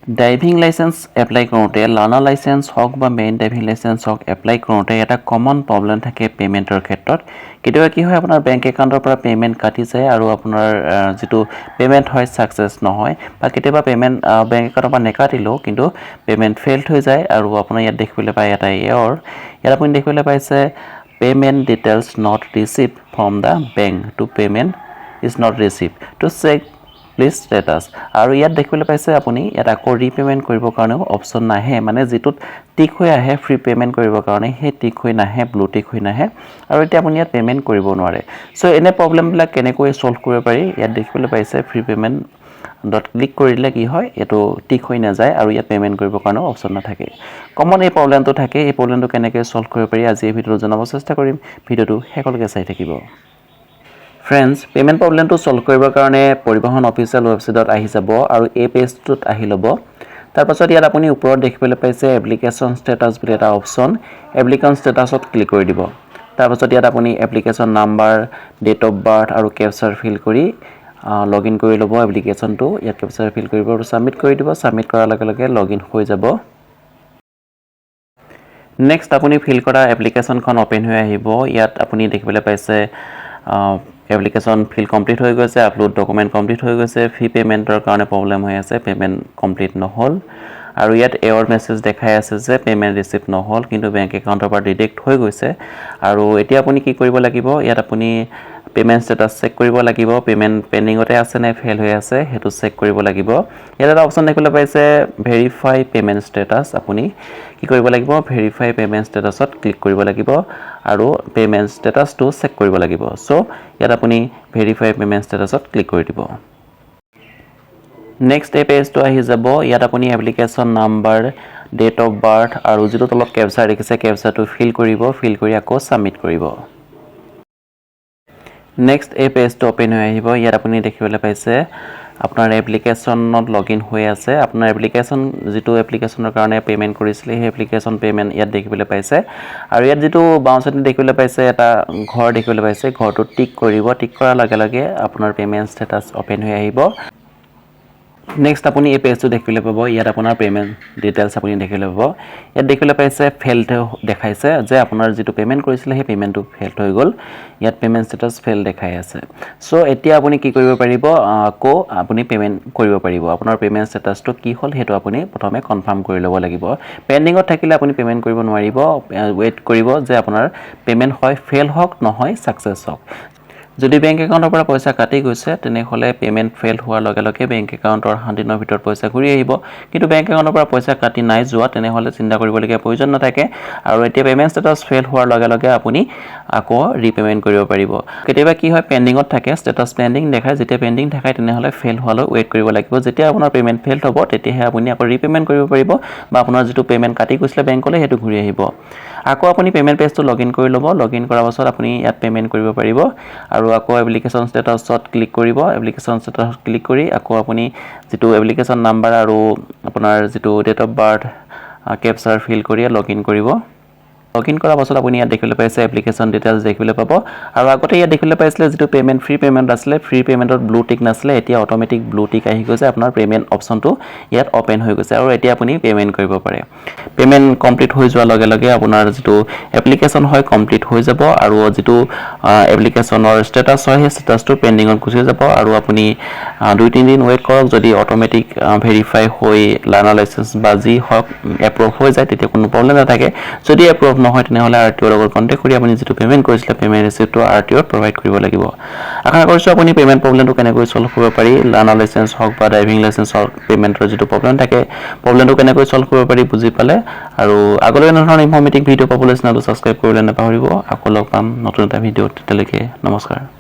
driving licence apply কৰোঁতে learner licence হওক বা মেইন ড্ৰাইভিং লাইসেন্স হওক এপ্লাই কৰোঁতে এটা কমন প্ৰবলেম থাকে পেমেন্টৰ ক্ষেত্ৰত কেতিয়াবা কি হয় আপোনাৰ বেংক একাউণ্টৰ পৰা পেমেন্ট কাটি যায় আৰু আপোনাৰ যেটো পেমেন্ট হয় সাকসেস নহয় বা কেতিয়াবা পেমেন্ট বেংক একাউণ্টৰ পৰা নেকাটিলেও কিন্তু পেমেন্ট ফেইলড হৈ যায় আৰু আপোনাৰ ইয়াত দেখিবলৈ পায় এটা এৰৰ ইয়াত আপুনি দেখিবলৈ পাইছে payment details not received from the bank to payment is not received to check please status আৰু ইয়াত দেখিবলৈ পাইছে আপুনি ইয়াত আকৌ ৰিপেমেন্ট কৰিবৰ কাৰণে অপচন নাহে মানে যেটোত টিক হৈ আহে ফ্ৰী পেমেন্ট কৰিবৰ কাৰণে হে টিক হৈ নাহে ব্লু টিক হৈ নাহে আৰু এতিয়া আপুনি ইয়াত পেমেন্ট কৰিব নোৱাৰে সো এনে প্ৰবলেম বিলাক কেনেকৈ সলভ কৰিব পাৰি ইয়াত দেখিবলৈ পাইছে ফ্ৰী পেমেন্ট ডট ক্লিক কৰিলে কি হয় এটো টিক হৈ না যায় আৰু ইয়াত পেমেন্ট কৰিবৰ কাৰণে অপচন নাথাকে কমন এই প্ৰবলেমটো থাকে এই প্ৰবলেমটো কেনেকৈ সলভ কৰিব পাৰি আজি এই ভিডিঅ'টো জনাব চেষ্টা কৰিম ভিডিঅ'টো হেকলকে চাই থাকিব Friends, payment problem to solve কৰিবৰ কাৰণে পৰিবহণ অফিচিয়েল ৱেবসাইটত আহি যাব আৰু এই পেজটোত আহি ল'ব তাৰ পাছত ইয়াত আপুনি ওপৰত দেখিবলৈ পাইছে এপ্লিকেশন ষ্টেটাস বুলি এটা অপচন এপ্লিকেশন ষ্টেটাসত ক্লিক কৰি দিব তাৰ পাছত ইয়াত আপুনি application number date of birth আৰু ক্যাপচাৰ ফিল কৰি লগইন কৰি ল'ব এপ্লিকেশনটো ইয়াত ক্যাপচাৰ ফিল কৰিব আৰু সাবমিট কৰি দিব সাবমিট কৰাৰ লগে লগে লগইন হৈ যাব নেক্সট আপুনি ফিল কৰা এপ্লিকেশনখন ওপেন হৈ আহিব ইয়াত আপুনি দেখিবলৈ পাইছে এপ্লিকেশন ফিল কমপ্লিট হৈ গৈছে আপলোড ডকুমেন্ট কমপ্লিট হৈ গৈছে ফি পেমেন্টৰ কাৰণে প্ৰবলেম হৈ আছে পেমেন্ট কমপ্লিট নহল আৰু ইয়াত এৰৰ মেছেজ দেখাই আছে যে পেমেন্ট ৰিসিভ নহল কিন্তু বেংক একাউণ্টৰ পৰা ডিডাক্ট হৈ গৈছে আৰু এতিয়া আপুনি কি কৰিব লাগিব ইয়াত আপুনি পেমেন্ট ষ্টেটাস চেক কৰিব লাগিব পেমেন্ট পেন্ডিংতে আছে নে ফেল হৈ আছে হেতু চেক কৰিব লাগিব ইয়াত এটা অপচন দেখিবলৈ পাইছে ভেৰিফাই পেমেন্ট ষ্টেটাস আপুনি কি কৰিব লাগিব ভেৰিফাই পেমেন্ট ষ্টেটাসত ক্লিক কৰিব লাগিব আৰু পেমেন্ট ষ্টেটাসটো চেক কৰিব লাগিব সো ইয়াত আপুনি ভেৰিফাই পেমেন্ট ষ্টেটাসত ক্লিক কৰি দিব নেক্সট এই পেজটো আহি যাব ইয়াত আপুনি application number date of birth আৰু যেটো তলত ক্যাপচাৰ দেখিছে ক্যাপচাৰটো ফিল কৰিব ফিল কৰি আকৌ সাবমিট কৰিব নেক্সট এই পেজটো ওপেন হৈ আহিব ইয়াত আপুনি দেখিবলৈ পাইছে আপোনাৰ এপ্লিকেশনত লগইন হৈ আছে আপোনাৰ এপ্লিকেশন যেটো এপ্লিকেশনৰ কাৰণে পেমেন্ট কৰিছিলে সেই এপ্লিকেশন পেমেন্ট ইয়াত দেখিবলৈ পাইছে আৰু ইয়াত যেটো বাউন্সাৰটো দেখিবলৈ পাইছে এটা ঘৰ দেখিবলৈ পাইছে ঘৰটো টিক কৰিব টিক কৰাৰ লগে লগে আপোনাৰ পেমেন্ট ষ্টেটাস ওপেন হৈ আহিব নেক্সট আপুনি এই পেজটো দেখিবলৈ পাব ইয়াত আপোনাৰ পেমেন্ট ডিটেইলছ আপুনি দেখিবলৈ পাব ইয়াত দেখিবলৈ পাইছে ফেইলড দেখাইছে যে আপোনাৰ যেটো পেমেন্ট কৰিছিলে সেই পেমেন্টটো ফেইলড হৈ গল ইয়াত পেমেন্ট ষ্টেটাস ফেইল দেখাই আছে সো এতিয়া আপুনি কি কৰিব পাৰিব আকৌ আপুনি পেমেন্ট কৰিব পাৰিব আপোনাৰ পেমেন্ট ষ্টেটাসটো কি হল হেতু আপুনি প্ৰথমে কনফাৰ্ম কৰি ল'ব লাগিব পেন্ডিংত থাকিলে আপুনি পেমেন্ট কৰিব নোৱাৰিব ওয়েট কৰিব যে আপোনাৰ পেমেন্ট হয় ফেইল হওক নহয় সাকসেস হওক যদি বেংক একাউণ্টৰ পৰা পইচা কাটি গৈছে তেনেহলে পেমেন্ট ফেইল হোৱাৰ লগে লগে বেংক একাউণ্টৰ 100 দিনৰ ভিতৰত পইচা ঘূৰি আহিব কিন্তু বেংক একাউণ্টৰ পৰা পইচা কাটি নাই যোৱা তেনেহলে চিন্তা কৰিবলগীয়া প্ৰয়োজন নাথাকে আৰু এতিয়া পেমেন্ট ষ্টেটাস ফেইল হোৱাৰ লগে লগে আপুনি আকৌ ৰিপেমেন্ট কৰিব পাৰিব কেতিয়াবা কি হয় পেন্ডিংত থাকে ষ্টেটাস পেন্ডিং দেখায় যেতিয়া পেন্ডিং দেখায় তেনেহলে ফেইল হোৱালৈ ওয়েট কৰিব লাগিব যেতিয়া আপোনাৰ পেমেন্ট ফেইল হ'ব তেতিয়াহে আপুনি আকৌ ৰিপেমেন্ট কৰিব পাৰিব বা আপোনাৰ যেটো পেমেন্ট কাটি গৈছিলে বেংকলৈ হেতু ঘূৰি আহিব আকৌ আপুনি পেমেন্ট পেজটো লগইন কৰি ল'ব লগইন কৰাৰ পাছত আপুনি ইয়াত পেমেন্ট কৰিব পাৰিব আৰু আকৌ এপ্লিকেশন ষ্টেটাসত ক্লিক কৰিব এপ্লিকেশন ষ্টেটাসত ক্লিক কৰি আকৌ আপুনি যেটো এপ্লিকেশন নাম্বাৰ আৰু আপোনাৰ যেটো ডেট অফ বাৰ্থ ক্যাপচাৰ ফিল কৰি লগইন কৰিব লগইন কৰাৰ পাছত আপুনি ইয়াত দেখিবলৈ পাইছে এপ্লিকেশন ডিটেইলছ দেখিবলৈ পাব আৰু আগতে ইয়াত দেখিবলৈ পাইছিলে যেটো পেমেন্ট ফ্ৰী পেমেন্ট আছিলে ফ্ৰী পেমেন্টত ব্লু টিক নাছিলে এতিয়া অটোমেটিক ব্লু টিক আহি গৈছে আপোনাৰ পেমেন্ট অপচনটো ইয়াত ওপেন হৈ গৈছে আৰু এতিয়া আপুনি পেমেন্ট কৰিব পাৰে পেমেন্ট কমপ্লিট হৈ যোৱাৰ লগে লগে আপোনাৰ যেটো এপ্লিকেশন হয় কমপ্লিট হৈ যাব আৰু যেটো এপ্লিকেশনৰ ষ্টেটাস হয় সেই ষ্টেটাসটো পেন্ডিংত গুচি যাব আৰু আপুনি 2-3 দিন ওয়েট কৰক যদি অটোমেটিক ভেৰিফাই হৈ লাৰ্ণাৰ লাইসেন্স বা যি হক এপ্ৰুভ হৈ যায় তেতিয়া কোনো প্ৰবলেম নাথাকে যদি এপ্ৰুভ নহয় তেনেহলে আৰটিঅৰ লগত কন্টাক্ট কৰি আপুনি যেটো পেমেন্ট কৰিছিলে পেমেন্ট ৰিসিপ্টটো আৰটিঅত প্ৰভাইড কৰিব লাগিব আশা কৰিছো আপুনি পেমেন্ট প্ৰবলেমটো কেনেকৈ সলভ কৰিব পাৰি লাৰ্ণাৰ লাইসেন্স হক বা ড্ৰাইভিং লাইসেন্সৰ পেমেন্টৰ যেটো প্ৰবলেম থাকে প্ৰবলেমটো কেনেকৈ সলভ কৰিব পাৰি বুজি পালে আৰু আগলৈ এনেধৰণৰ ইনফৰমেটিভ ভিডিঅ' পাবলৈ চেনেলটো সাবস্ক্ৰাইব কৰিবলৈ নাপাহৰিব আকৌ লগ পাম নতুন এটা ভিডিঅ'ত তেতিয়ালৈকে নমস্কাৰ